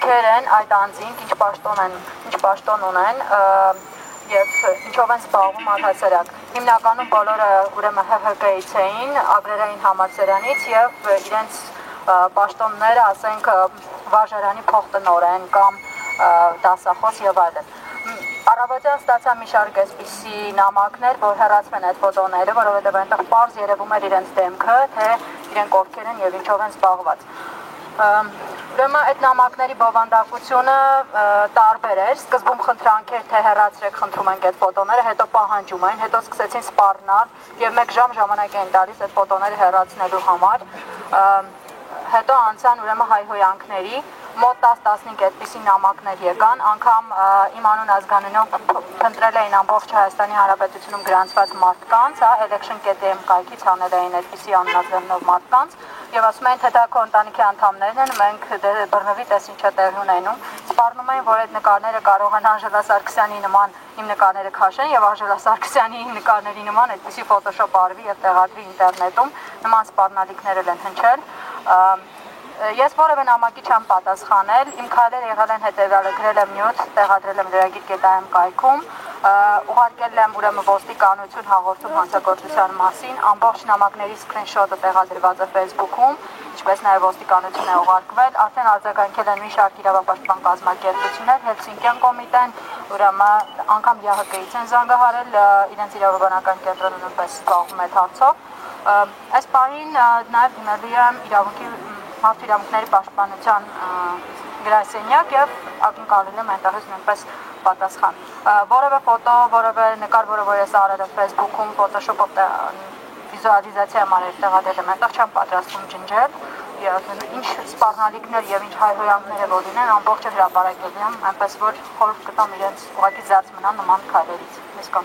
ովքեր են այդ անձինք, ինչ պաշտոն ունեն եւ ինչով են զբաղվում առհասարակ։ Հիմնականում բոլորը ուրեմն ՀՀԿ-ից էին, agrարային համալսարանից եւ իրենց պաշտոնները, ասենք, վարժարանի փոխտնօրեն կամ դասախոս եւ այլն։ Առավոտյան ստացա մի շարք այսպիսի նամակներ, որ հեռացվեն այդ ֆոտոները, որովհետեւ այնտեղ պարզ երևում էր իրենց դեմքը, թե իրենք ովքեր են եւ ինչով են զբաղված։ Ուրեմն այդ նամակների բովանդակությունը տարբեր էր, սկզբում խնդրանքեր, թե հեռացրեք, խնդրում ենք այդ ֆոտոները, հետո պահանջում էին, հետո սկսեցին սպառնալ եւ 1 ժամ ժամանակ էին տալիս այդ ֆոտոները հեռացնելու համար։ Հետո անցան ուրեմն հայհոյանքների, մոտ 10-15 այդպիսի նամակներ եկան, անգամ իմ անուն ազգանունով փնտրել էին ամբողջ Հայաստանի Հանրապետությունում գրանցված մարդկանց, election.am կայքից հանել էին այդպիսի անունազգանունով մարդկանց եւ ասում էին, թե դա քո ընտանիքի անդամներն են, մենք բռնվի տես ինչ է տեղի ունենում, սպառնում էին, որ այդ նկարները կարող են Անժելա Սարգսյանի նման իմ նկարները քաշեն եւ Անժելա Սարգսյանի նկարների նման այդպիսի Photoshop արվի եւ տեղադրվի ինտերնետում, նման սպառնալիքներ են հնչել։ Ես որևէ նամակի չեմ պատասխանել, իմ քայլերը եղել են հետևյալը, գրել եմ նյութ, տեղադրել եմ լրագիր.am կայքում, ուղարկել եմ ուրեմն ոստիկանություն հաղորդում հանցագործության մասին, ամբողջ նամակների սկրինշոթը տեղադրված է Facebook-ում, ինչպես նաև ոստիկանություն է ուղարկվել, արդեն արձագանքել են մի շարք իրավապաշտպան կազմակերպություններ, Հելսինկյան կոմիտեն, ուրեմն անգամ ՀՀԿ-ից են զանգահարել, իրենց իրավաբանական կենտրոնը նույնպես զբաղվում է հարցով։ Այս պահին նաև դիմելու եմ Մարդու իրավունքների պաշտպանության գրասենյակ եւ ակնկալել եմ այնտեղից նույնպես պատասխան։ Որևէ ֆոտո, որևէ նկար, որը ես արել եմ Facebook-ում, Photoshop-ով վիզուալիզացիա արել տեղադրել եմ, այնտեղ չեմ պատրաստվում ջնջել եւ ինչ սպառնալիքներ եւ ինչ հայհոյանքներ որ լինեն, ամբողջը հրապարակել եմ, այնպես որ խորհուրդ կտամ իրենց ուղղակի զարծ մնան նման քայլերից։ Ես կամ